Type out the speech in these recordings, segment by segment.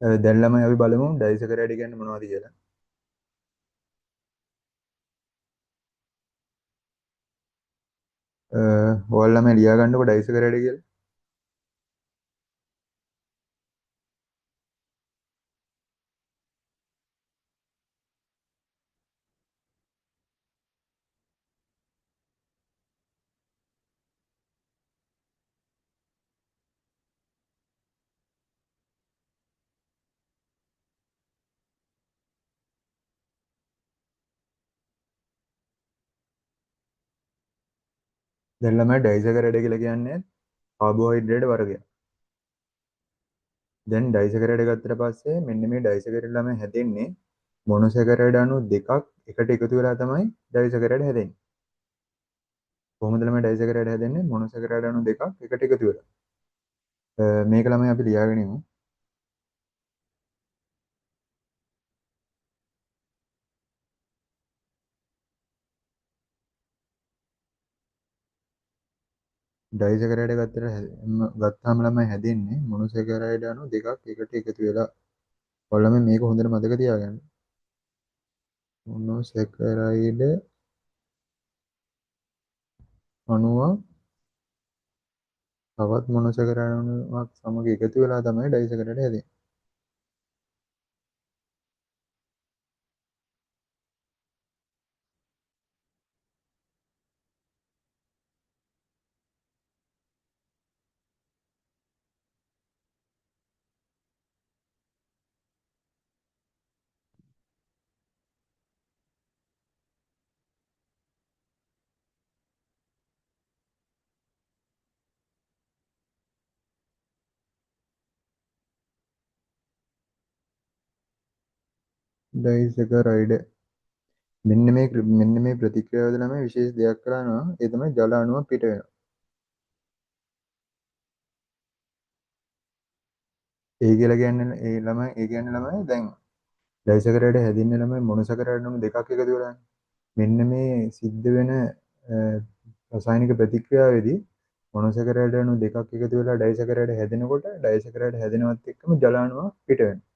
දැන් ළමයි අපි බලමු ඩයිසකරයිඩ් කියන්නේ මොනවද කියලා. ඔයාලා ළමයි ලියා ගන්නකො ඩයිසකරයිඩ් කියලා. දැන් ළමයි ඩයිසකරයිඩ් කියලා කියන්නේ කාබෝහයිඩ්‍රේට් වර්ගයක්. දැන් ඩයිසකරයිඩ් ගත්තට පස්සේ මෙන්න මේ ඩයිසකරයිඩ් ළමයි හැදෙන්නේ මොනොසැකරයිඩ් අණු දෙකක් එකට එකතු වෙලා තමයි ඩයිසකරයිඩ් හැදෙන්නේ. කොහොමද ළමයි ඩයිසකරයිඩ් හැදෙන්නේ? මොනොසැකරයිඩ් අණු දෙකක් එකට එකතු වෙලා. මේක ළමයි අපි ලියාගෙන ඉමු. ඩයිසකරයිඩ් ගත්තාම ළමයි හැදෙන්නේ මොනොසැකරයිඩ් අණු දෙකක් එකට එකතු වෙලා. ඔයාලා මේක හොඳට මතක තියාගන්න. මොනොසැකරයිඩ් අණුවක් තවත් මොනොසැකරයිඩ් අණුවක් සමග එකතු වෙලා තමයි ඩයිසකරයිඩ් හැදෙන්නේ. ඩයිසකරයිඩ් මෙන්න මේ ප්‍රතික්‍රියාවද ළමයි විශේෂ දෙයක් කරනවා. ඒ තමයි ජල අණුවක් පිට වෙනවා. ඒ කියන්නේ ළමයි දැන් ඩයිසකරයිඩ් හැදින්න ළමයි මොනොසකරයිඩ් අණු දෙකක් එකතු වෙලානේ. මෙන්න මේ සිද්ධ වෙන රසායනික ප්‍රතික්‍රියාවේදී මොනොසැකරයිඩ් අණු දෙකක් එකතු වෙලා ඩයිසැකරයිඩ් හැදෙනකොට ඩයිසැකරයිඩ් හැදෙනවත් එක්කම ජල අණුවක් පිට වෙනවා.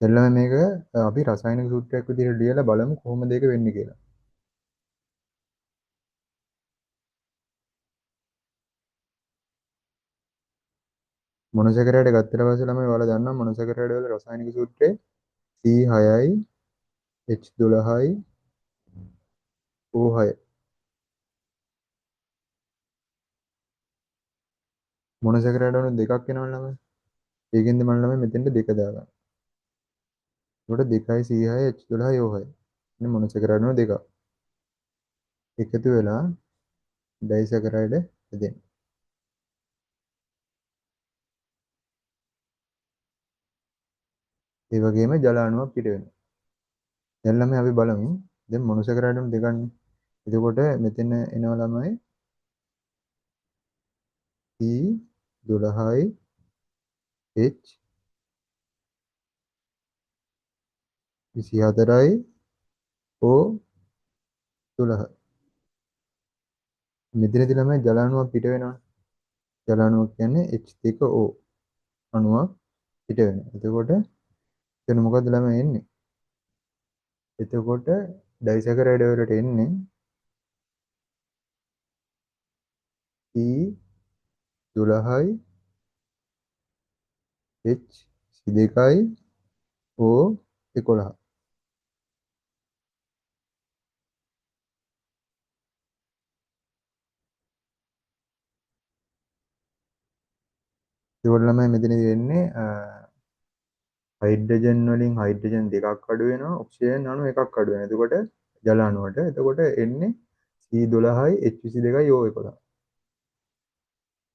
එළම මේක අපි රසායනික සූත්‍රයක් විදිහට ලියලා බලමු කොහොමද ඒක වෙන්නේ කියලා. මොනොසැකරයිඩ් ගත්තට පස්සේ ළමයි ඔයාලා දන්නවා මොනොසැකරයිඩ් වල රසායනික සූත්‍රය C6යි H12යි O6. මොනොසැකරයිඩ් අණු දෙකක් වෙනවා ළමයි. ඒකෙන්ද මම ළමයි මෙතෙන්ට දෙක දාගන්න. ඒකට 2යි C6යි H12යි O6. මේ මොනොසැකරයිඩ් අණු දෙකක් එකතු වෙලා ඩයිසැකරයිඩ් හැදෙනවා. ඒ වගේම ජල අණුවක් පිට වෙනවා. දැන් ළමයි අපි බලමු. දැන් මොනොසැකරයිඩ් අණු දෙකක්නේ. එතකොට මෙතන එනවා ළමයි C12යි H24යි O12. මෙතනදී ළමයි ජල අණුවක් පිට වෙනවා. ජල අණුවක් කියන්නේ H2O අණුවක් පිට වෙනවා. එතකොට එතන මොකද්ද ළමයි එන්නේ? එතකොට ඩයිසැකරයිඩ් වලට එන්නේ C12යි H22යි O11. ඒකට ළමයි මෙතනදී වෙන්නේ හයිඩ්‍රජන් වලින් හයිඩ්‍රජන් දෙකක් අඩු වෙනවා, ඔක්සිජන් අණු එකක් අඩු වෙනවා. එතකොට ජල අණුවට. එතකොට එන්නේ C12යි H22යි O11.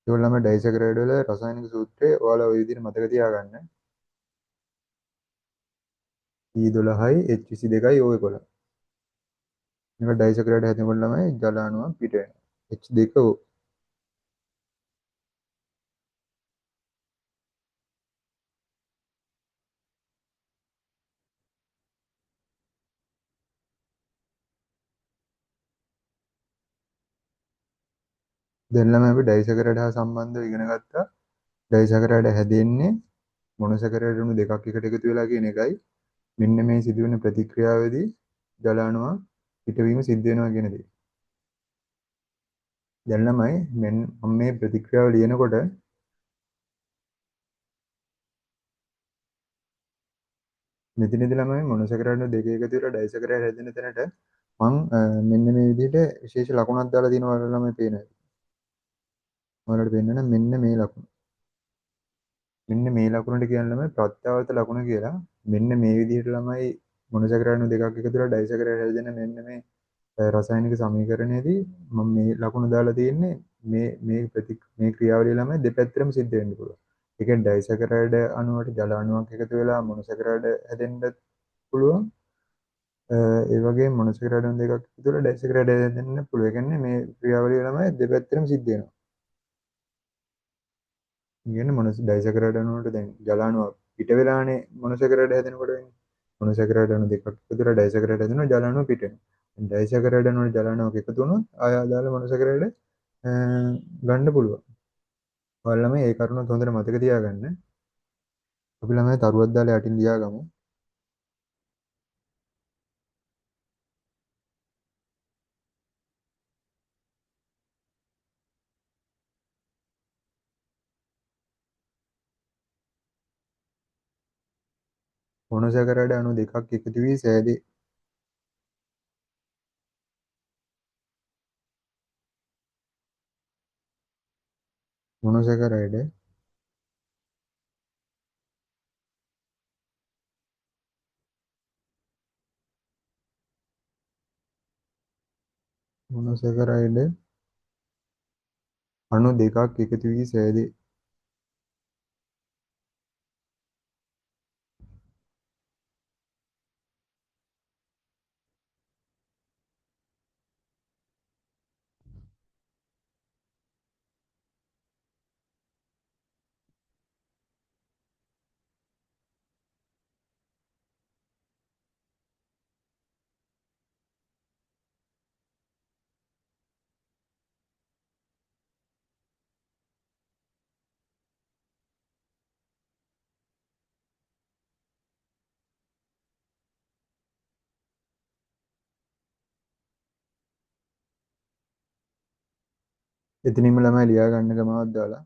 ඒකට ළමයි ඩයිසැකරයිඩ් වල රසායනික සූත්‍රය ඔයාලා ওই විදිහට මතක තියාගන්න. C12යි H22යි O11. මේක ඩයිසැකරයිඩ් හැදෙනකොට ළමයි ජල අණුවක් පිට වෙනවා. H2O. දෙන්නම අපි ඩයිසැකරයිඩ් හා සම්බන්ධව ඉගෙන ගත්තා. ඩයිසැකරයිඩ් හැදෙන්නේ මොනොසැකරයිඩ් අණු දෙකක් එකට එකතු වෙලා කියන එකයි. මෙන්න මේ සිදුවෙන ප්‍රතික්‍රියාවේදී ජල අණුවක් පිටවීම සිද්ධ වෙනවා කියන දේ. දැන් ළමයි මම මේ ප්‍රතික්‍රියාව ලියනකොට මෙතනදී ළමයි මොනොසැකරයිඩ් දෙක එකතු වෙලා ඩයිසැකරයිඩ් හැදෙන තැනට මම මෙන්න මේ විදිහට විශේෂ ලකුණක් දාලා තියෙනවා ඔයාලා ළමයි පේනවා. ඔයාලට පේන්න නම් මෙන්න මේ ලකුණ. මෙන්න මේ ලකුණට කියන්නේ ළමයි ප්‍රත්‍යාවර්ත ලකුණ කියලා. මෙන්න මේ විදිහට ළමයි මොනොසැකරයිඩ් දෙකක් එකතු වෙලා ඩයිසැකරයිඩ් හැදෙන මෙන්න මේ රසායනික සමීකරණයේදී මම මේ ලකුණ දාලා තියෙන්නේ මේ ක්‍රියාවලිය ළමයි දෙපැත්තටම සිද්ධ වෙන්න පුළුවන්. ඒ කියන්නේ ඩයිසැකරයිඩ් අණුවට ජල අණුවක් එකතු වෙලා මොනොසැකරයිඩ් හැදෙන්න පුළුවන්. ඒ වගේම මොනොසැකරයිඩ් අණු දෙකක් එකතු වෙලා ඩයිසැකරයිඩ් හැදෙන්න පුළුවන්. ඒ කියන්නේ මේ ක්‍රියාවලිය ළමයි දෙපැත්තටම සිද්ධ වෙනවා. කියන්නේ ඩයිසැකරයිඩ් අණුවට දැන් ජල අණුවක් පිට වෙලානේ මොනොසැකරයිඩ් හැදෙනකොට වෙන්නේ. මොනොසැකරයිඩ් අණු දෙකක් එකතු වෙලා ඩයිසැකරයිඩ් හැදෙනවා ජල අණුව පිට වෙනවා. ඩයිසැකරයිඩ් අණුවට ජල අණුවක් එකතු වුණොත් ආය අදාළ මොනොසැකරයිඩ් ගන්න පුළුවන්. ඔයාලා ළමයි ඒ කරුණත් හොඳට මතක තියාගන්න. අපි ළමයි තරුවක් දාලා යටින් ලියාගමු. මොනොසැකරයිඩ් අණු දෙකක් එකතු වී සෑදේ. මොනොසැකරයිඩ් මොනොසැකරයිඩ් අණු දෙකක් එකතු වී සෑදේ. එතනින්ම ළමයි ලියා ගන්න ගමනක් දාලා.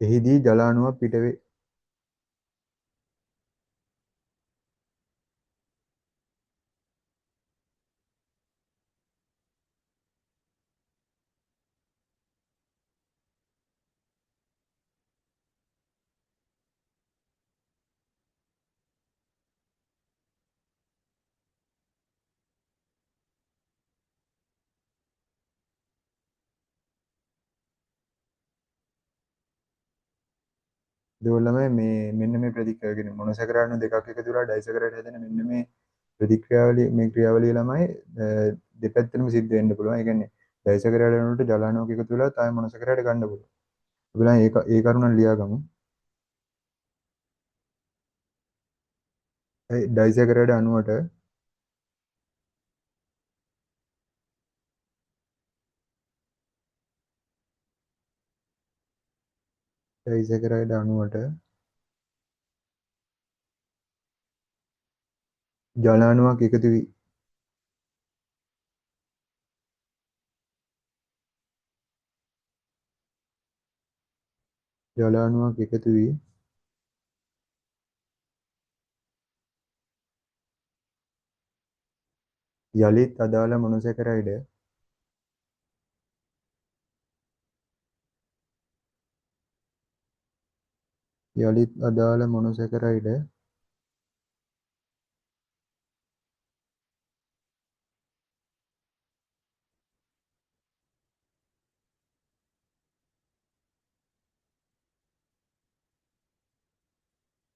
එහිදී ජල අණුවක් පිටවේ. ඒකවල ළමයි මෙන්න මේ ප්‍රතික්‍රියාව කියන්නේ මොනොසැකරයිඩ් අණු දෙකක් එකතු වෙලා ඩයිසැකරයිඩ් හැදෙන මෙන්න මේ ප්‍රතික්‍රියාවලිය මේ ක්‍රියාවලිය ළමයි දෙපැත්තටම සිද්ධ වෙන්න පුළුවන්. ඒ කියන්නේ ඩයිසැකරයිඩ් අණුවට ජල අණුවක් එකතු වෙලා තමයි මොනොසැකරයිඩ් ගන්න පුළුවන්. අපි ළමයි ඒ කරුණ ලියාගමු. ඩයිසැකරයිඩ් අණුවට ඩයිසැකරයිඩ් අණුවට ජල අණුවක් එකතු වී ජල අණුවක් එකතු වී යලිත් අදාළ මොනොසැකරයිඩ් යලිත් අදාළ මොනොසැකරයිඩ්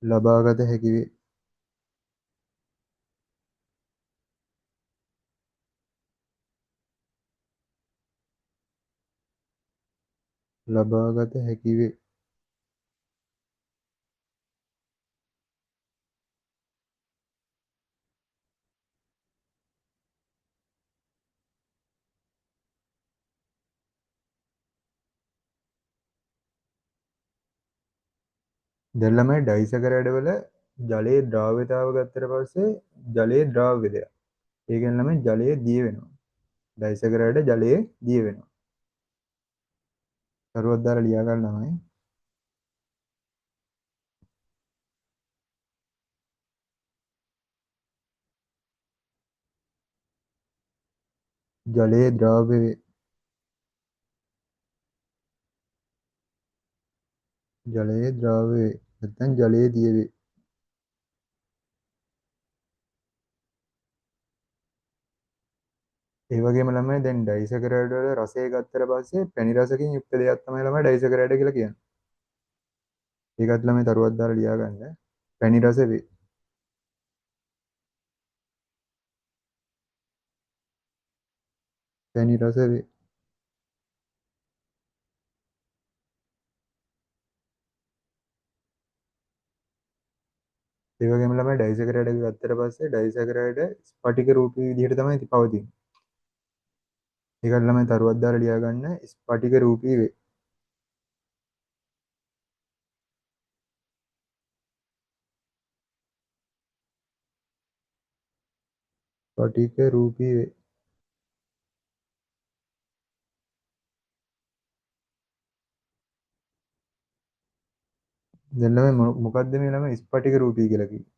ලබාගත හැකි වේ. ලබාගත හැකි වේ. දැන් ළමයි ඩයිසකරයිඩ් වල ජලයේ ද්‍රාව්‍යතාව ගත්තට පස්සේ ජලයේ ද්‍රාව්‍ය දෙයක්. ඒ කියන්නේ ළමයි ජලයේ දිය වෙනවා. ඩයිසකරයිඩ් ජලයේ දිය වෙනවා. කරුවක් දාලා ලියා ගන්න ළමයි. ජලයේ ද්‍රාව්‍ය වේ. ජලයේ ද්‍රාව්‍ය වේ. නැත්නම් ජලයේ දිය වේ. ඒ වගේම ළමයි දැන් ඩයිසකරයිඩ් වල රසය ගත්තට පස්සේ පැණි රසකින් යුක්ත දෙයක් තමයි ළමයි ඩයිසකරයිඩ් කියලා කියන්නේ. ඒකත් ළමයි තරුවක් දාලා ලියා ගන්න. පැණි රස වේ. පැණි රස වේ. ඒ වගේම ළමයි ඩයිසකරයිඩ් එක ගත්තට පස්සේ ඩයිසකරයිඩ් ස්ෆටික රූපී විදිහට තමයි පවතින්නේ. ඒකට ළමයි තරුවක් දාලා ලියා ගන්න ස්ෆටික රූපී වේ. ස්ෆටික රූපී වේ. දැන් ළමයි මොකද්ද මේ ළමයි ස්ෆටික රූපී කියලා කිව්වේ?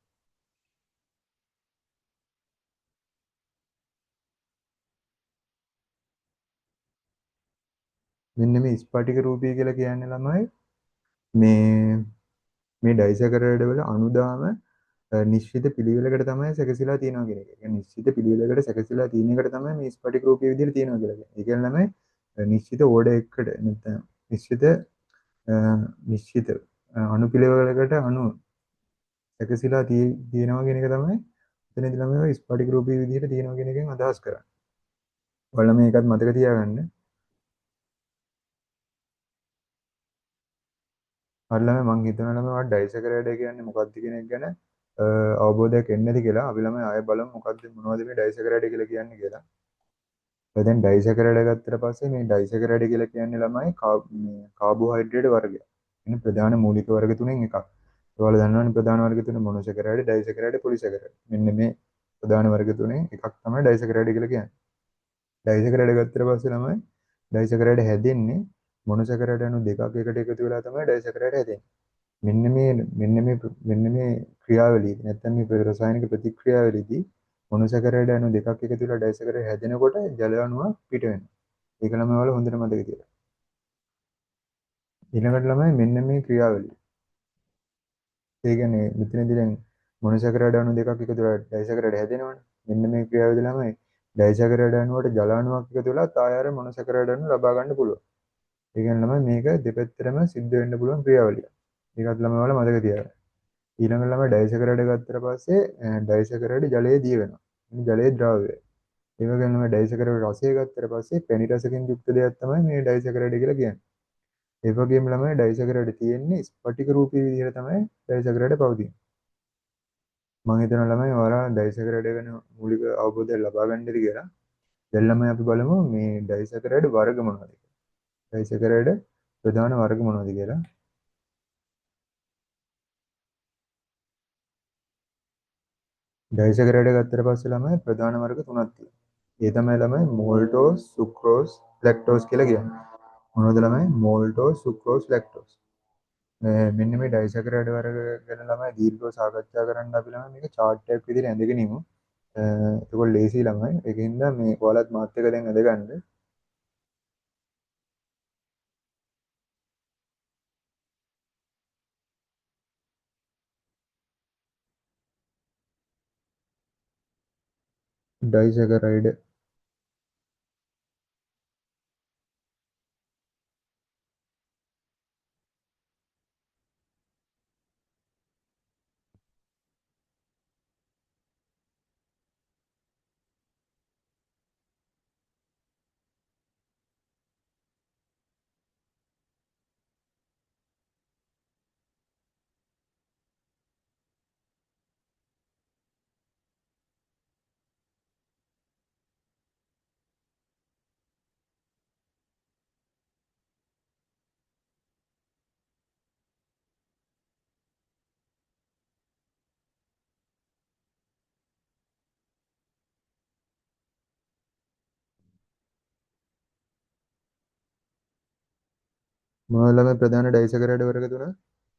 මෙන්න මේ ස්ෆටික රූපී කියලා කියන්නේ ළමයි මේ මේ ඩයිසකරයිඩ් වල අණුදාම නිශ්චිත පිළිවෙලකට තමයි සැකසීලා තියෙනවා කියන එක. ඒ කියන්නේ නිශ්චිත පිළිවෙලකට සැකසීලා තියෙන එකට තමයි මේ ස්ෆටික රූපී විදිහට තියෙනවා කියලා කියන්නේ. ඒ කියන්නේ ළමයි නිශ්චිත ඕඩර් එකකට නැත්නම් නිශ්චිත නිශ්චිත අණු පිළිවෙලකට අණු සැකසීලා තියෙනවා කියන එක තමයි එතනදී ළමයි ස්ෆටික රූපී විදිහට තියෙනවා කියන එකෙන් අදහස් කරන්නේ. ඔයාලා මේකත් මතක තියාගන්න. හරි ළමයි මං හිතනවා ළමයි ඔයාලා ඩයිසකරයිඩ් කියන්නේ මොකක්ද කියන එක ගැන අවබෝධයක් එන්නේ නැති කියලා. අපි ළමයි ආයෙ බලමු මොකක්ද මොනවද මේ ඩයිසකරයිඩ් කියලා කියන්නේ කියලා. දැන් ඩයිසැකරයිඩ් ගත්තට පස්සේ මේ ඩයිසැකරයිඩ් කියලා කියන්නේ ළමයි කාබෝහයිඩ්‍රේට් වර්ගයක්. එන ප්‍රධාන මූලික වර්ග තුනෙන් එකක්. ඔයාලා දන්නවනේ ප්‍රධාන වර්ග තුන මොනොසැකරයිඩ්, ඩයිසැකරයිඩ්, පොලිසැකරයිඩ්. මෙන්න මේ ප්‍රධාන වර්ග තුනෙන් එකක් තමයි ඩයිසැකරයිඩ් කියලා කියන්නේ. ඩයිසැකරයිඩ් ගත්තට පස්සේ ළමයි ඩයිසැකරයිඩ් හැදෙන්නේ මොනොසැකරයිඩ් අණු දෙකක් එකට එකතු වෙලා තමයි ඩයිසැකරයිඩ් හැදෙන්නේ. මෙන්න මේ ක්‍රියාවලිය නැත්නම් මේ රසායනික ප්‍රතික්‍රියාවලියදී මොනොසැකරයිඩ් අණු දෙකක් එකතු වෙලා ඩයිසැකරයිඩ් හැදෙනකොට ජල අණුවක් පිට වෙනවා. ඒක ළමයි ඔයාලා හොඳට මතක තියාගන්න. ඊළඟට ළමයි මෙන්න මේ ක්‍රියාවලිය. ඒ කියන්නේ මෙතනදී දැන් මොනොසැකරයිඩ් අණු දෙකක් එකතු වෙලා ඩයිසැකරයිඩ් හැදෙනවනේ. මෙන්න මේ ක්‍රියාවලිය ළමයි ඩයිසැකරයිඩ් අණුවට ජල අණුවක් එකතු වෙලා ආයෙ මොනොසැකරයිඩ් අණු ලබා ගන්න පුළුවන්. ඒ කියන්නේ ළමයි මේක දෙපැත්තටම සිද්ධ වෙන්න පුළුවන් ක්‍රියාවලියක්. ඒකත් ළමයි ඔයාලා මතක තියාගන්න. ඊළඟට ළමයි ඩයිසැකරයිඩ් ගත්තට පස්සේ ඩයිසැකරයිඩ් ජලයේ දිය වෙනවා. ජලයේ ද්‍රව්‍යය. ඒ වගේම ළමයි ඩයිසැකරයිඩ් රසය ගත්තට පස්සේ පැණි රසකින් යුක්ත දෙයක් තමයි මේ ඩයිසැකරයිඩ් කියලා කියන්නේ. ඒ වගේම ළමයි ඩයිසැකරයිඩ් තියෙන්නේ ස්ෆටික රූපී විදිහට තමයි ඩයිසැකරයිඩ් පවතින්නේ. මම හිතනවා ළමයි ඔයාලා ඩයිසැකරයිඩ් ගැන මූලික අවබෝධයක් ලබා ගන්නද කියලා. දැන් ළමයි අපි බලමු මේ ඩයිසැකරයිඩ් වර්ග මොනවද කියලා. ඩයිසැකරයිඩ් ප්‍රධාන වර්ග මොනවද කියලා. ඩයිසැකරයිඩ් ගත්තට පස්සේ ළමයි ප්‍රධාන වර්ග තුනක් තියෙනවා. ඒ තමයි ළමයි මෝල්ටෝස්, සුක්‍රෝස්, ලැක්ටෝස් කියලා කියන්නේ. මොනවද ළමයි? මෝල්ටෝස්, සුක්‍රෝස්, ලැක්ටෝස්. මෙන්න මේ ඩයිසැකරයිඩ් වර්ග ගැන ළමයි දීර්ඝව සාකච්ඡා කරන්න අපි ළමයි මේක chart එකක් විදිහට ඇඳගෙන ඉමු. එතකොට ලේසි ළමයි. ඒකින්ද මේ ඔයාලත් මාත් එක්ක දැන් ඇඳගන්න. ඩයිසැකරයිඩ් මොනවද ළමයි ප්‍රධාන ඩයිසැකරයිඩ් වර්ග තුන?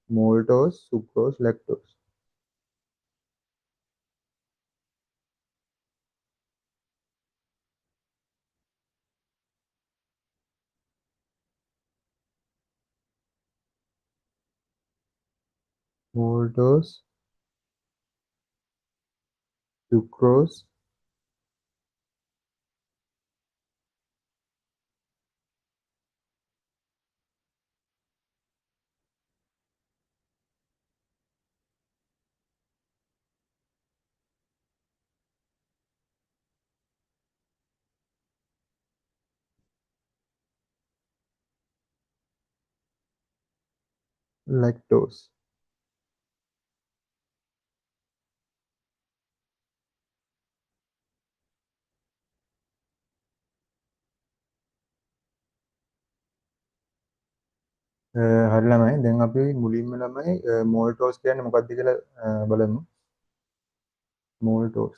මෝල්ටෝස්, සුක්‍රෝස්, ලැක්ටෝස්. මෝල්ටෝස්, sucrose, lactose. හරි ළමයි. දැන් අපි මුලින්ම ළමයි මෝල්ටෝස් කියන්නේ මොකක්ද කියලා බලමු. මෝල්ටෝස්.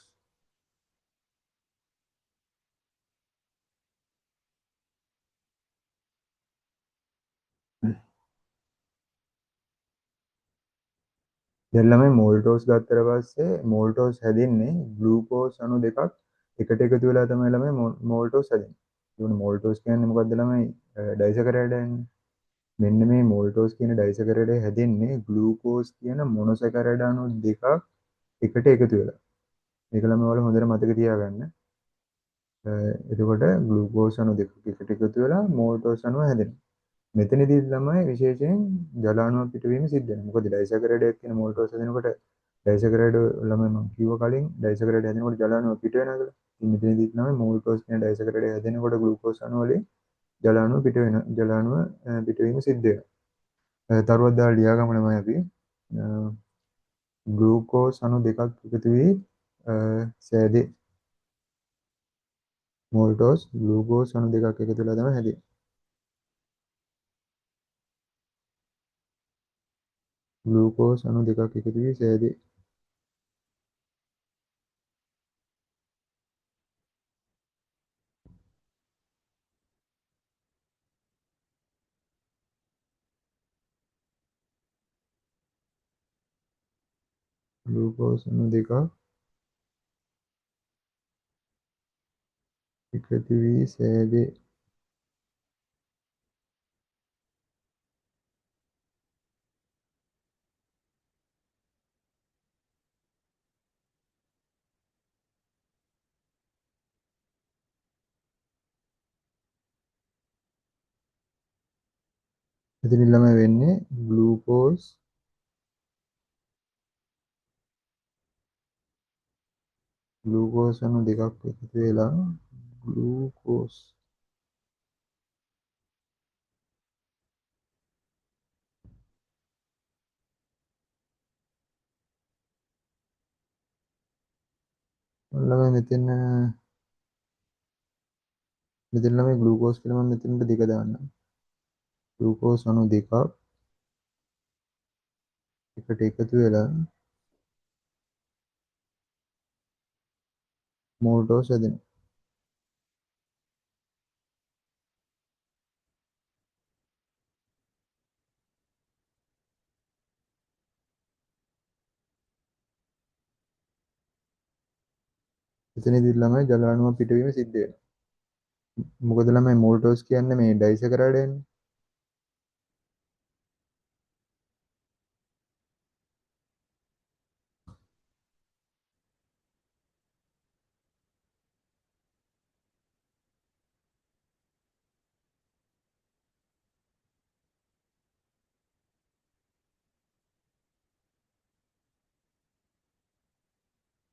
දැන් ළමයි මෝල්ටෝස් ගත්තට පස්සේ මෝල්ටෝස් හැදෙන්නේ ග්ලූකෝස් අණු දෙකක් එකට එකතු වෙලා තමයි ළමයි මෝල්ටෝස් හැදෙන්නේ. ඒ මෝල්ටෝස් කියන්නේ මොකක්ද ළමයි? ඩයිසැකරයිඩ් එකනේ. මෙන්න මේ මෝල්ටෝස් කියන ඩයිසැකරයිඩ් හැදෙන්නේ ග්ලූකෝස් කියන මොනොසැකරයිඩ් අණු දෙකක් එකට එකතු වෙලා. මේක ළමයි ඔයාලා හොඳට මතක තියාගන්න. එතකොට ග්ලූකෝස් අණු දෙකක් එකට එකතු වෙලා මෝල්ටෝස් අණුව හැදෙනවා. මෙතනදී තමයි විශේෂයෙන් ජල අණුව පිටවීම සිද්ධ වෙන්නේ. මොකද ඩයිසැකරයිඩ් එකක් කියන මෝල්ටෝස් හැදෙනකොට ඩයිසැකරයිඩ් ළමයි මම කිව්ව කලින් ඩයිසැකරයිඩ් හැදෙනකොට ජල අණුව පිට වෙනවා කියලා. ඉතින් මෙතනදී තමයි මෝල්ටෝස් කියන ඩයිසැකරයිඩ් හැදෙනකොට ග්ලූකෝස් අණුව වලින් ජල අණුව පිට වෙන ජල අණුව පිටවීම සිද්ධ වෙනවා. තරුවක් දාලා ලියා ගමු ළමයි අපි. ග්ලූකෝස් අණු දෙකක් එකතු වී සෑදේ. මෝල්ටෝස් ග්ලූකෝස් අණු දෙකක් එකතු වෙලා තමයි හැදෙන්නේ. ග්ලූකෝස් අණු දෙකක් එකතු වී සෑදේ. ග්ලූකෝස් අණු දෙකක් එකතු වී සෑදේ. එතනින් ළමයි වෙන්නේ ග්ලූකෝස් අණු දෙකක් එකතු වෙලා ග්ලූකෝස් ළමයි මෙතන ළමයි ග්ලූකෝස් කියලා මම මෙතනට දෙක දාන්නම්. ග්ලූකෝස් අණු දෙකක් එකට එකතු වෙලා මෝල්ටෝස් හැදෙනවා. එතනදී ළමයි ජල අණුව පිටවීම සිද්ධ වෙනවා. මොකද ළමයි මෝල්ටෝස් කියන්නේ මේ ඩයිසැකරයිඩ් එකනේ.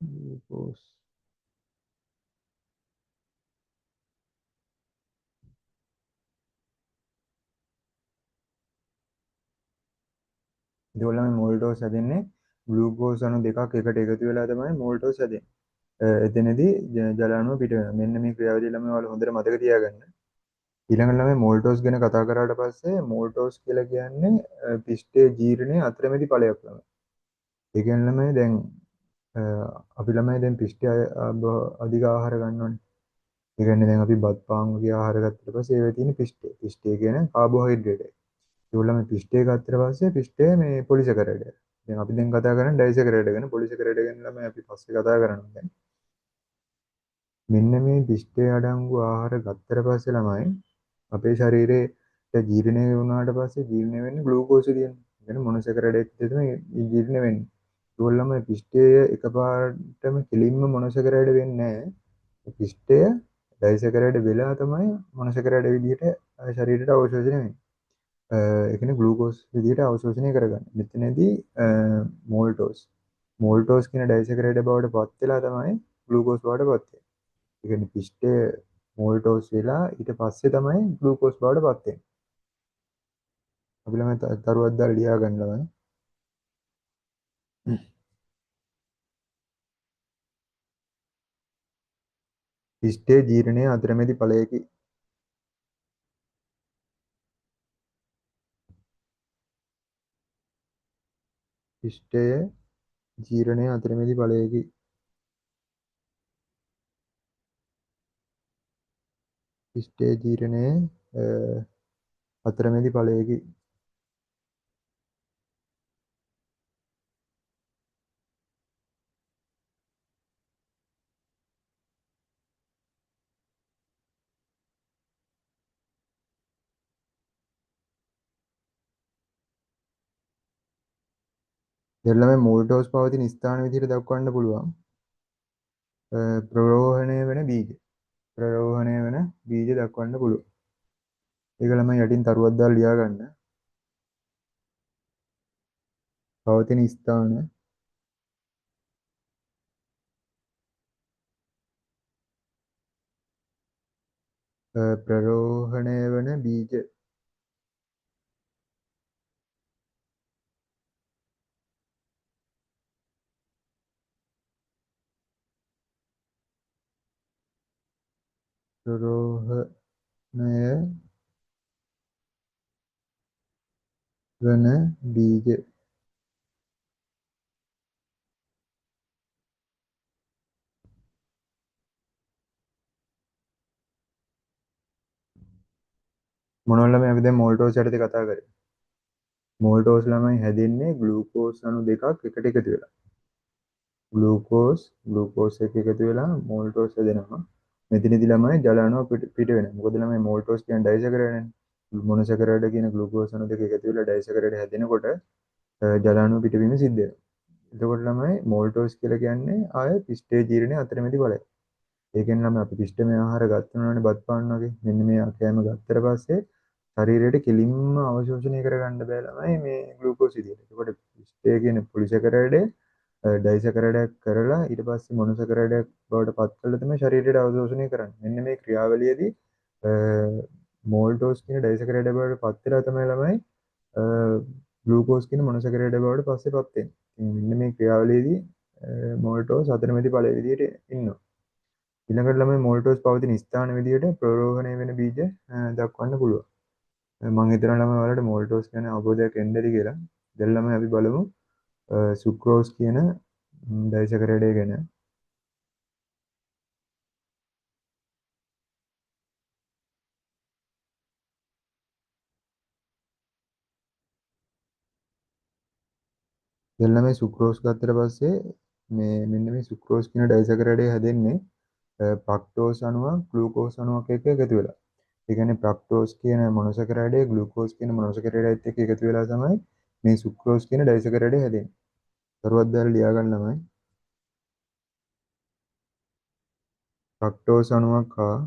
ග්ලූකෝස් ඒගොල්ලෝ මෝල්ටෝස් හැදෙන්නේ ග්ලූකෝස් අණු දෙකක් එකට එකතු වෙලා තමයි මෝල්ටෝස් හැදෙන්නේ. එතනදී ජල අණුව පිට වෙනවා. මෙන්න මේ ක්‍රියාවලිය ළමයි ඔයාලා හොඳට මතක තියාගන්න. ඊළඟට ළමයි මෝල්ටෝස් ගැන කතා කරාට පස්සේ මෝල්ටෝස් කියලා කියන්නේ පිෂ්ඨයේ ජීර්ණයේ අතරමැදි ඵලයක් ළමයි. ඒ කියන්නේ ළමයි දැන් අපි ළමයි දැන් පිෂ්ඨය අධික ආහාර ගන්නවනේ. ඒ කියන්නේ දැන් අපි බත් පාන් වගේ ආහාර ගත්තට පස්සේ ඒවැ තියෙන පිෂ්ඨය. පිෂ්ඨය කියන්නේ කාබෝහයිඩ්‍රේට් එක. ඒගොල්ලෝ මේ පිස්ටේ ගත්තට පස්සේ පිස්ටේ මේ පොලිසැකරයිඩ්. දැන් අපි දැන් කතා කරන්නේ ඩයිසැකරයිඩ් ගැන. පොලිසැකරයිඩ් ගැන ළමයි අපි පස්සේ කතා කරනවා දැන්. මෙන්න මේ පිස්ටේ අඩංගු ආහාර ගත්තට පස්සේ ළමයි අපේ ශරීරයේ ජීර්ණය වුණාට පස්සේ ජීර්ණය වෙන්නේ ග්ලූකෝස් තියෙන. يعني මොනොසැකරයිඩ් එක තමයි ජීර්ණය වෙන්නේ. ඒගොල්ලම පිස්ටේ එකපාරටම කෙලින්ම මොනොසැකරයිඩ් වෙන්නේ නැහැ. පිස්ටය ඩයිසැකරයිඩ් වෙලා තමයි මොනොසැකරයිඩ් විදිහට ශරීරයට අවශෝෂණය වෙන්නේ. ඒ කියන්නේ ග්ලූකෝස් විදිහට අවශෝෂණය කරගන්න. මෙතනදී මෝල්ටෝස් මෝල්ටෝස් කියන ඩයිසැකරයිඩ් බවට පත් වෙලා තමයි ග්ලූකෝස් බවට පත් වෙන්නේ. ඒ කියන්නේ පිස්ටය මෝල්ටෝස් වෙලා ඊට පස්සේ තමයි ග්ලූකෝස් බවට පත් වෙන්නේ. අපි ළමයි තරුවක් දාලා ලියා ගන්න ළමයි. පිස්ටේ ජීර්ණයේ අතරමැදි ඵලයකි. පිස්ටය ජීර්ණයේ අතරමැදි ඵලයකි. පිස්ටේ ජීර්ණයේ අතරමැදි ඵලයකි. දෙල්ලම මෝල්ටෝස් පවතින ස්ථාන විදිහට දක්වන්න පුළුවන්. ප්‍රරෝහණය වෙන බීජ. ප්‍රරෝහණය වෙන බීජ දක්වන්න පුළුවන්. ඒක ළමයි යටින් තරුවක් දාලා ලියා ගන්න. පවතින ස්ථාන ප්‍රරෝහණය වන බීජ. ප්‍රරෝහණය වන බීජ. මොනවද ළමයි අපි දැන් මෝල්ටෝස් යටතේ කතා කරේ. මෝල්ටෝස් ළමයි හැදෙන්නේ ග්ලූකෝස් අණු දෙකක් එකට එකතු වෙලා. ග්ලූකෝස් එක එකතු වෙලා මෝල්ටෝස් හැදෙනවා. මෙතනදී ළමයි ජල අණු පිට වෙනවා. මොකද ළමයි මෝල්ටෝස් කියන්නේ ඩයිසැකරයිඩ් නේ. මොනොසැකරයිඩ් කියන ග්ලූකෝස් අණු දෙක එකතු වෙලා ඩයිසැකරයිඩ් හැදෙනකොට ජල අණු පිටවීම සිද්ධ වෙනවා. එතකොට ළමයි මෝල්ටෝස් කියලා කියන්නේ ආය පිස්ටේ ජීර්ණයේ අතරමැදි ඵලය. ඒකෙන් ළමයි අපි පිස්ටමය ආහාර ගන්නවනේ බත් පාන් වගේ. මෙන්න මේ කෑම ගත්තට පස්සේ ශරීරයට කෙලින්ම අවශෝෂණය කරගන්න බෑ ළමයි මේ ග්ලූකෝස් විදියට. ඒකට පිස්ටේ කියන පොලිසැකරයිඩ් ඩයිසැකරයිඩ් කරලා ඊට පස්සේ මොනොසැකරයිඩ් බවට පත් කළා තමයි ශරීරයට අවශෝෂණය කරන්නේ. මෙන්න මේ ක්‍රියාවලියේදී මෝල්ටෝස් කියන ඩයිසැකරයිඩ් බවට පත් වෙලා තමයි ළමයි ග්ලූකෝස් කියන මොනොසැකරයිඩ් බවට පස්සේ පත් වෙන්නේ. මෙන්න මේ ක්‍රියාවලියේදී මෝල්ටෝස් අතරමැදි ඵලය විදියට ඉන්නවා. ඊළඟට ළමයි මෝල්ටෝස් පවතින ස්ථාන විදියට ප්‍රරෝහණය වෙන බීජ දක්වන්න පුළුවන්. මම හිතනවා ළමයි ඔයාලට මෝල්ටෝස් ගැන අවබෝධයක් එන්න ඇති කියලා. දැන් ළමයි අපි බලමු සුක්‍රෝස් කියන ඩයිසැකරයිඩ් ගැන. දැන් ළමයි සුක්‍රෝස් ගත්තට පස්සේ මේ මෙන්න මේ සුක්‍රෝස් කියන ඩයිසැකරයිඩ් හැදෙන්නේ ෆ්‍රක්ටෝස් අණුවක් ග්ලූකෝස් අණුවක් එක්ක එකතු වෙලා. ඒ කියන්නේ ෆ්‍රක්ටෝස් කියන මොනොසැකරයිඩ් ග්ලූකෝස් කියන මොනොසැකරයිඩ් එක්ක එකතු වෙලා තමයි මේ සුක්‍රෝස් කියන ඩයිසැකරයිඩ් හැදෙන්නේ. දරුවක් දාලා ලියා ගන්න ළමයි. ෆ්‍රක්ටෝස් අණුවක් හා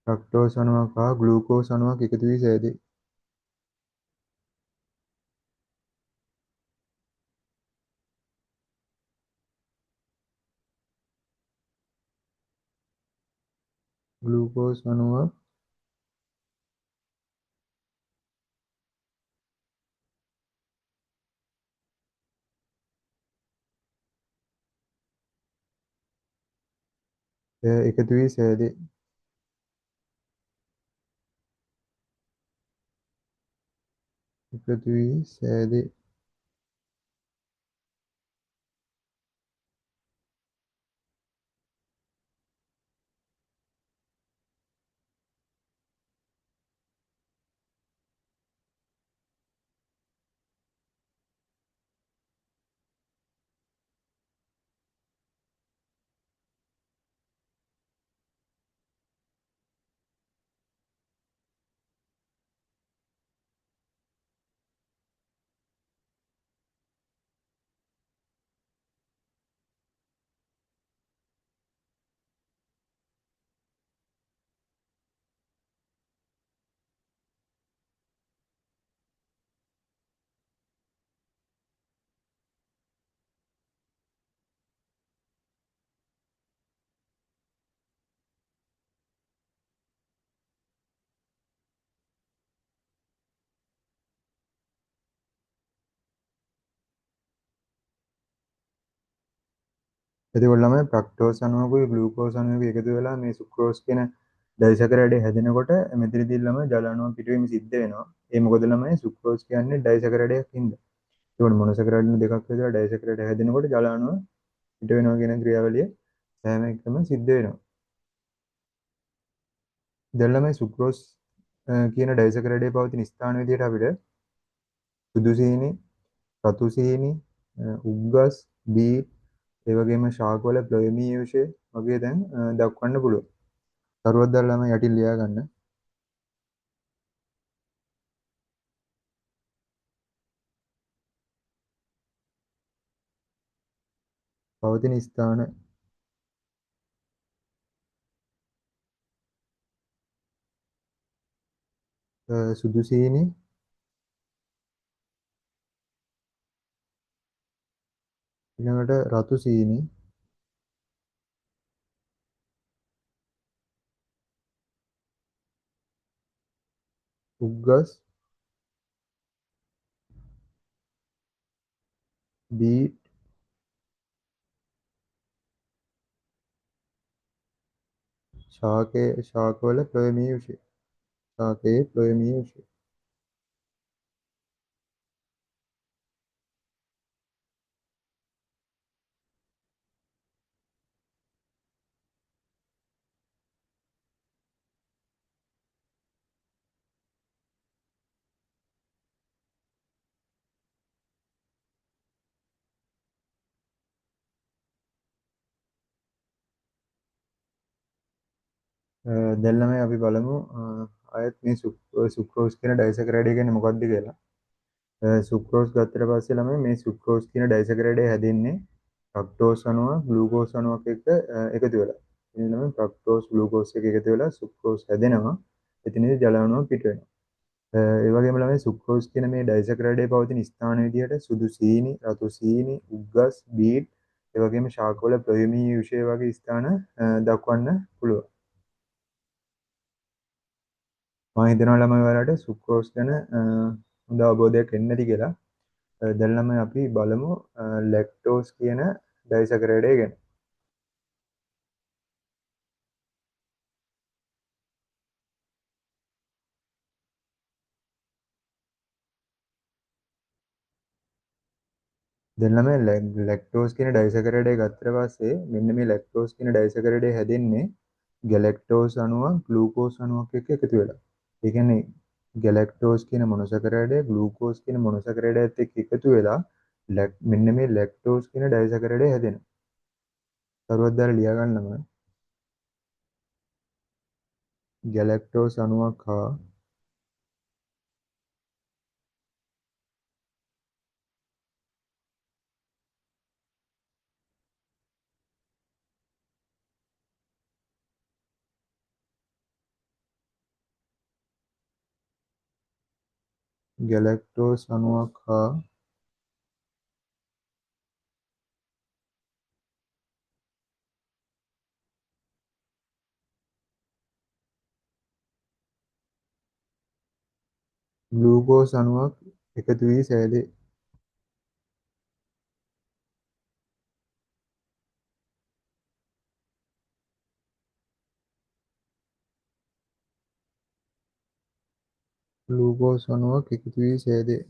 ෆ්‍රක්ටෝස් අණුවක් හා ග්ලූකෝස් අණුවක් එකතු වී සෑදේ. ග්ලූකෝස් අණුවක් එකතු වී සෑදේ. එකතු වී සෑදේ. එතකොට ළමයි ප්‍රක්ටෝස් අණුවකුයි ග්ලූකෝස් අණුවකුයි එකතු වෙලා මේ සුක්‍රෝස් කියන ඩයිසැකරයිඩේ හැදෙනකොට මෙතනදී ළමයි ජල අණුව පිටවීම සිද්ධ වෙනවා. ඒ මොකද ළමයි සුක්‍රෝස් කියන්නේ ඩයිසැකරයිඩයක් හින්දා. ඒකට මොනොසැකරයිඩ් දෙකක් විතර ඩයිසැකරයිඩ් හැදෙනකොට ජල අණුව පිට වෙනවා කියන ක්‍රියාවලිය සෑම එකම සිද්ධ වෙනවා. දැන් ළමයි සුක්‍රෝස් කියන ඩයිසැකරයිඩේ පවතින ස්ථාන විදිහට අපිට සුදු සීනි, රතු සීනි, උග්ගස්, බීට්, ඒ වගේම ශාක වල ප්ලොයමී යුෂය වගේ දැන් දක්වන්න පුළුවන්. කරුවත් දැන් ළමයි යටින් ලියා ගන්න. පවතින ස්ථාන සුදු සීනි, ඊළඟට රතු සීනි, උග්ගස්, බීට්, ශාක වල ප්ලොයමී යුෂය. ශාකයේ ප්ලොයමී යුෂය. දැන් ළමයි අපි බලමු ආයෙත් මේ සුක්‍රෝස් කියන ඩයිසැකරයිඩ් කියන්නේ මොකක්ද කියලා. සුක්‍රෝස් ගත්තට පස්සේ ළමයි මේ සුක්‍රෝස් කියන ඩයිසැකරයිඩ් හැදෙන්නේ ෆ්‍රක්ටෝස් අණුව ග්ලූකෝස් අණුවක් එක්ක එකතු වෙලා. එන්නේ ළමයි ෆ්‍රක්ටෝස් ග්ලූකෝස් එක එකතු වෙලා සුක්‍රෝස් හැදෙනවා. එතනදී ජල අණුව පිට වෙනවා. ඒ වගේම ළමයි සුක්‍රෝස් කියන මේ ඩයිසැකරයිඩේ පවතින ස්ථාන විදිහට සුදු සීනි, රතු සීනි, උග්ගස්, බීට්, ඒ වගේම ශාකවල ප්‍රයෝමී යුෂය වගේ ස්ථාන දක්වන්න පුළුවන්. මම හිතනවා ළමයි ඔයාලට සුක්‍රෝස් ගැන හොඳ අවබෝධයක් එන්න ඇති කියලා. දැන් ළමයි අපි බලමු ලැක්ටෝස් කියන ඩයිසැකරයිඩේ ගැන. දැන් ළමයි ලැක්ටෝස් කියන ඩයිසැකරයිඩේ ගත්තට පස්සේ මෙන්න මේ ලැක්ටෝස් කියන ඩයිසැකරයිඩේ හැදෙන්නේ ගැලැක්ටෝස් අණුවක් ග්ලූකෝස් අණුවක් එක්ක එකතු වෙලා. ඒ කියන්නේ ගැලැක්ටෝස් කියන මොනොසැකරයිඩය ග්ලූකෝස් කියන මොනොසැකරයිඩයත් එක්ක එකතු වෙලා මෙන්න මේ ලැක්ටෝස් කියන ඩයිසැකරයිඩය හැදෙනවා. කරුවත් දාලා ලියා ගන්නම ගැලැක්ටෝස් අණුවක් හා ගැලැක්ටෝස් අණුවක් හා ග්ලූකෝස් අණුවක් එකතු වී සෑදේ. ග්ලූකෝස් අණුවක් එකතු වී සෑදේ.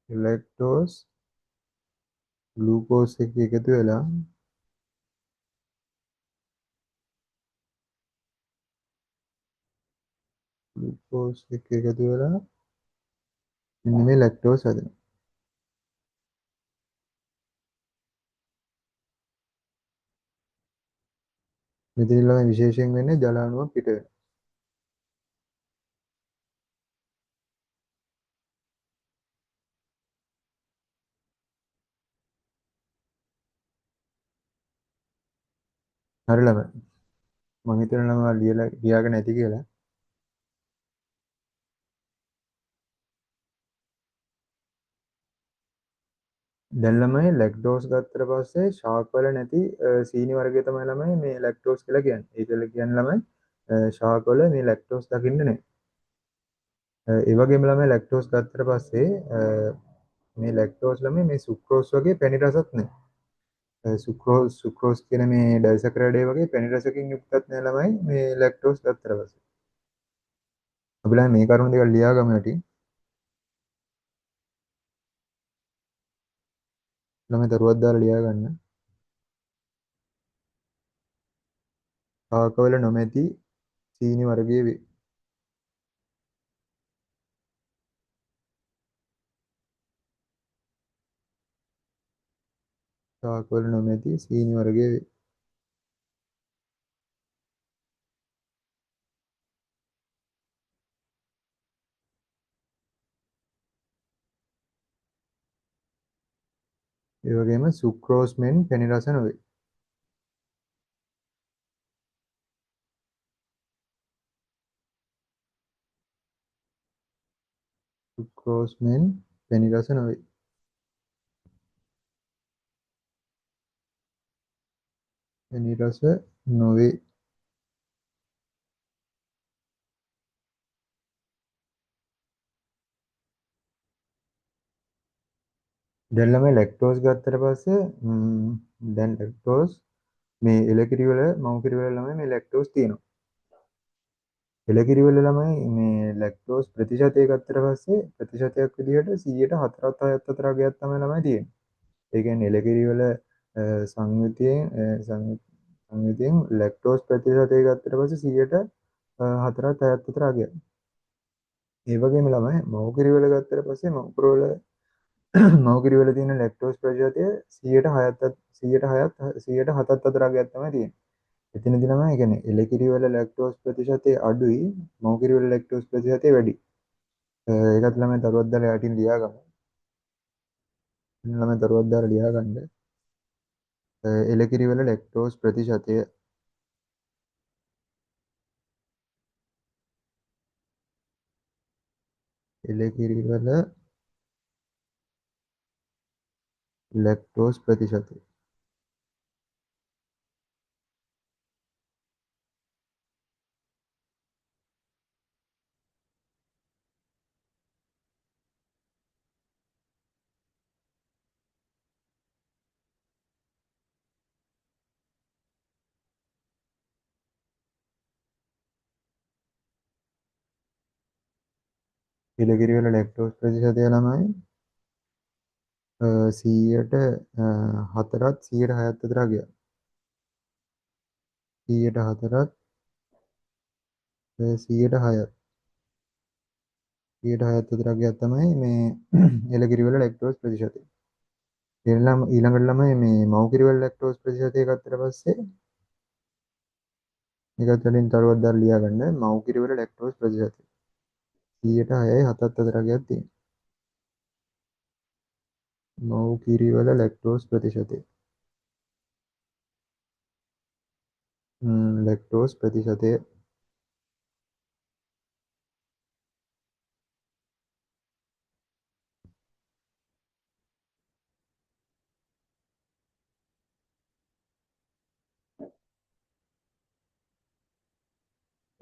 ලැක්ටෝස් ග්ලූකෝස් එක්ක එකතු වෙලා ග්ලූකෝස් එක්ක එකතු වෙලා මෙන්න මේ ලැක්ටෝස් හදනවා. මෙතන ළමයි විශේෂයෙන් වෙන්නේ ජල අණුවක් පිට වෙනවා. හරි ළමයි. මම හිතන ළමයි ලියාගෙන ඇති කියලා. දැන් ළමයි ලැක්ටෝස් ගත්තට පස්සේ ශාක වල නැති සීනි වර්ගය තමයි ළමයි මේ ලැක්ටෝස් කියලා කියන්නේ. ඒකල කියන්නේ ළමයි ශාක වල මේ ලැක්ටෝස් දකින්න නැහැ. ඒ වගේම ළමයි ලැක්ටෝස් ගත්තට පස්සේ මේ ලැක්ටෝස් ළමයි මේ සුක්‍රෝස් වගේ පැණි රසත් නැහැ. සුක්‍රෝස් කියන මේ ඩයිසැකරයිඩ් වගේ පැණි රසකින් යුක්තත් නැහැ ළමයි මේ ලැක්ටෝස් ගත්තට පස්සේ. අපි ළමයි මේ කරුණු දෙක ලියා ගමු යටි. ළමයි දරුවක් දාලා ලියා ගන්න. ශාක වල නොමැති සීනි වර්ගයේ වේ. ශාක වල නොමැති සීනි වර්ගයේ වේ. ඒ වගේම සුක්‍රෝස් මෙන් පැණි රස නොවේ. සුක්‍රෝස් මෙන් පැණි රස නොවේ. පැණි රස නොවේ. දැන් ළමයි ලැක්ටෝස් ගත්තට පස්සේ දැන් ලැක්ටෝස් මේ එලකිරි වල මව්කිරි වල ළමයි මේ ලැක්ටෝස් තියෙනවා. එලකිරි වල ළමයි මේ ලැක්ටෝස් ප්‍රතිශතය ගත්තට පස්සේ ප්‍රතිශතයක් විදිහට 104ක් 6ක් අතර අගයක් තමයි ළමයි තියෙන්නේ. ඒ කියන්නේ එලකිරි වල සංයුතියෙන් ලැක්ටෝස් ප්‍රතිශතය ගත්තට පස්සේ 104ක් 6ක් අතර අගයක්. ඒ වගේම ළමයි මව්කිරි වල ගත්තට පස්සේ මව්කිරි වල තියෙන ලැක්ටෝස් ප්‍රතිශතය 107ක් අතර අගයක් තමයි තියෙන්නේ. එතනදී ළමයි ඒ කියන්නේ එලකිරි වල ලැක්ටෝස් ප්‍රතිශතය අඩුයි මව්කිරි වල ලැක්ටෝස් ප්‍රතිශතය වැඩි. ඒකත් ළමයි දරුවක් දාලා යටින් ලියා ගන්න. ළමයි දරුවක් දාලා ලියා ගන්න. එලකිරි වල ලැක්ටෝස් ප්‍රතිශතය එලකිරි වල ලැක්ටෝස් ප්‍රතිශතය එලකිරි වල ලැක්ටෝස් ප්‍රතිශතය ළමයි 100ට 4ත් 106ත් අතර අගයක්. 104ත් 106ත් 106ත් අතර අගයක් තමයි මේ එලකිරි වල ලැක්ටෝස් ප්‍රතිශතය. ඊළඟට ළමයි මේ මව්කිරි වල ලැක්ටෝස් ප්‍රතිශතය ගත්තට පස්සේ මේකත් වලින් තරුවක් දාලා ලියා ගන්න. මව්කිරි වල ලැක්ටෝස් ප්‍රතිශතය 106යි 7ත් අතර අගයක් තියෙනවා. මව්කිරි වල ලැක්ටෝස් ප්‍රතිශතය ලැක්ටෝස් ප්‍රතිශතය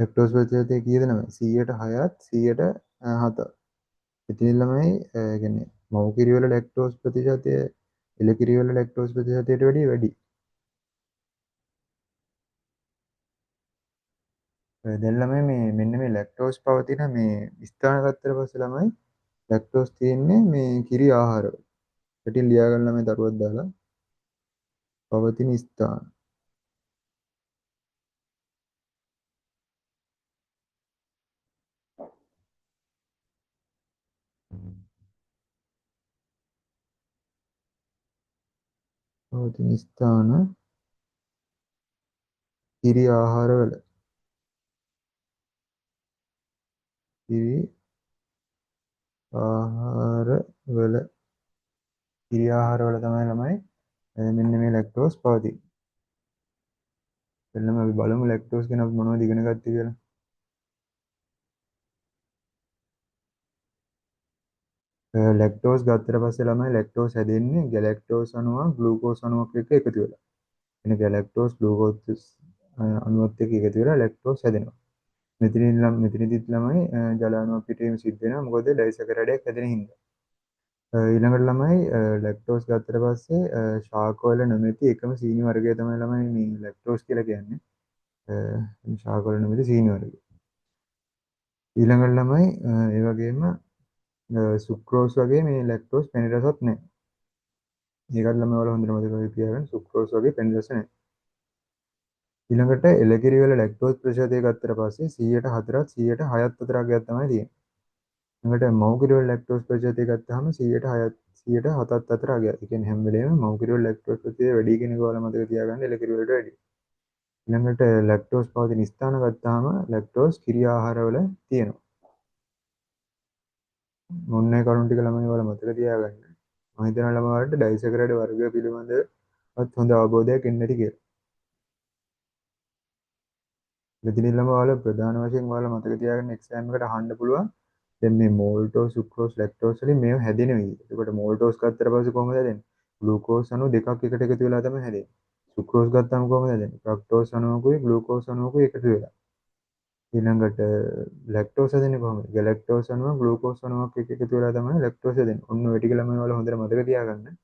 ලැක්ටෝස් ප්‍රතිශතය කීයද ළමයි? 100ට 6ත් 100ට 7ත්. ඉතින් ළමයි කියන්නේ මව් කිරි වල ලැක්ටෝස් ප්‍රතිශතය එළ කිරි වල ලැක්ටෝස් ප්‍රතිශතයට වැඩිය වැඩි. දැන් ළමයි මේ මෙන්න මේ ලැක්ටෝස් පවතින මේ ස්ථාන ගත්තට පස්සේ ළමයි ලැක්ටෝස් තියෙන්නේ මේ කිරි ආහාරවල. පිටින් ලියා ගන්න ළමයි දරුවක් දාලා පවතින ස්ථාන. පවතින ස්ථාන කිරි ආහාරවල. කිරි ආහාරවල කිරි ආහාරවල තමයි ළමයි මෙන්න මේ ලැක්ටෝස් පවතින්නේ. එන්නම අපි බලමු ලැක්ටෝස් ගැන අපි මොනවද ඉගෙන ගත්තේ කියලා. ලැක්ටෝස් ගත්තට පස්සේ ළමයි ලැක්ටෝස් හැදෙන්නේ ගැලැක්ටෝස් අණුවක් ග්ලූකෝස් අණුවක් එක්ක එකතු වෙලා. එන ගැලැක්ටෝස් ග්ලූකෝස් අණුවත් එක්ක එකතු වෙලා ලැක්ටෝස් හැදෙනවා. මෙතනදිත් ළමයි ජල අණුවක් පිටවීම සිද්ධ වෙනවා. මොකද ඩයිසැකරයිඩයක් හැදෙන හින්දා. ඊළඟට ළමයි ලැක්ටෝස් ගත්තට පස්සේ ශාකවල නොමැති එකම සීනි වර්ගය තමයි ළමයි මේ ලැක්ටෝස් කියලා කියන්නේ. ශාකවල නොමැති සීනි වර්ගය. ඊළඟට ළමයි ඒ වගේම සුක්‍රෝස් වගේ මේ ලැක්ටෝස් පැණි රසත් නැහැ. ඒකත් ළමයි වල හොඳට මතක තියාගන්න සුක්‍රෝස් වගේ පැණි රස නැහැ. ඊළඟට එළකිරි වල ලැක්ටෝස් ප්‍රතිශතය ගත්තට පස්සේ 100ට 4ත් 100ට 6ත් අතර අගයක් තමයි තියෙන්නේ. ඊළඟට මව් කිරි වල ලැක්ටෝස් ප්‍රතිශතය ගත්තාම 100ට 6ත් 100ට 7ත් අතර අගයක්. ඒ කියන්නේ හැම වෙලේම මව් කිරි වල ලැක්ටෝස් ප්‍රතිශතය වැඩි කියන එක ඔයාලා මතක තියාගන්න එළකිරි වලට වැඩි. ඊළඟට ලැක්ටෝස් පවතින ස්ථාන ගත්තාම ලැක්ටෝස් කිරි ආහාරවල තියෙනවා. මොන්නේ කරුණු ටික ළමයි ඔයාලා මතක තියාගන්න. මම හිතනවා ළමයි වලට ඩයිසැකරයිඩ් වර්ග පිළිබඳවත් හොඳ අවබෝධයක් එන්න ඇති කියලා. මෙතනින් ළමයි ඔයාලා ප්‍රධාන වශයෙන් ඔයාලා මතක තියාගන්න එක්සෑම් එකට අහන්න පුළුවන්. දැන් මේ මෝල්ටෝස් සුක්‍රෝස් ලැක්ටෝස් වලින් මේව හැදෙන විදිහ. එතකොට මෝල්ටෝස් ගත්තට පස්සේ කොහොමද හැදෙන්නේ? ග්ලූකෝස් අණු දෙකක් එකට එකතු වෙලා තමයි හැදෙන්නේ. සුක්‍රෝස් ගත්තාම කොහොමද හැදෙන්නේ? ෆ්‍රක්ටෝස් අණුවකුයි ග්ලූකෝස් අණුවකුයි එකතු වෙලා. ඊළඟට ලැක්ටෝස් හැදෙන්නේ කොහොමද? ගැලැක්ටෝස් අණුව ග්ලූකෝස් අණුවක් එක්ක එකතු වෙලා තමයි ලැක්ටෝස් හැදෙන්නේ. ඔන්න ඔය ටික ළමයි ඔයාලා හොඳට මතක තියාගන්න.